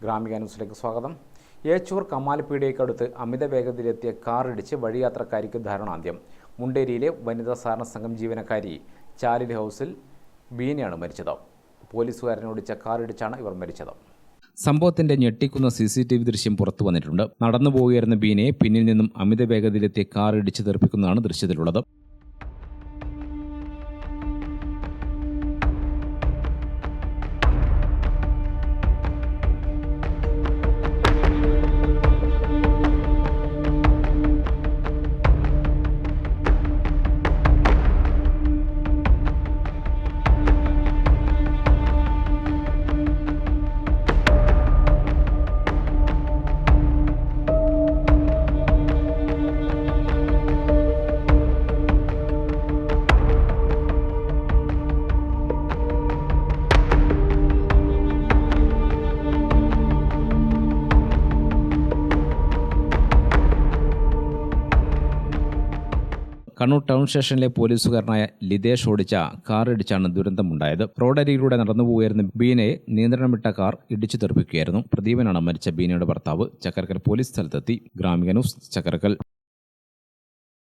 ഗ്രാമിക ന്യൂസിലേക്ക് സ്വാഗതം. ഏച്ചൂർ കമാലിപ്പീടികയ്ക്കടുത്ത് അമിത വേഗതയിലെത്തിയ കാർ ഇടിച്ച് വഴിയാത്രക്കാരിക്ക് ദാരുണാന്ത്യം. മുണ്ടേരിയിലെ വനിതാ സഹകരണ സംഘം ജീവനക്കാരി ചാലിൽ ഹൗസിൽ ബീനയാണ് മരിച്ചത്. പോലീസുകാരനോടിച്ച കാർ ഇടിച്ചാണ് ഇവർ മരിച്ചത്. സംഭവത്തിന്റെ ഞെട്ടിക്കുന്ന CCTV ദൃശ്യം പുറത്തു വന്നിട്ടുണ്ട്. നടന്നു പോവുകയായിരുന്ന ബീനയെ പിന്നിൽ നിന്നും അമിത വേഗതയിലെത്തിയ കാർ ഇടിച്ച് തെറിപ്പിക്കുന്നതാണ് ദൃശ്യത്തിലുള്ളത്. കണ്ണൂർ ടൗൺ സ്റ്റേഷനിലെ പോലീസുകാരനായ ലിതേഷ് ഓടിച്ച കാർ ഇടിച്ചാണ് ദുരന്തമുണ്ടായത്. റോഡരികിലൂടെ നടന്നുപോകുകയായിരുന്ന ബീനയെ നിയന്ത്രണം വിട്ട കാർ ഇടിച്ചു തെറിപ്പിക്കുകയായിരുന്നു. പ്രദീപനാണ് മരിച്ച ബീനയുടെ ഭർത്താവ്. ചക്കരക്കൽ പോലീസ് സ്ഥലത്തെത്തി. ഗ്രാമിക ന്യൂസ്, ചക്കരക്കൽ.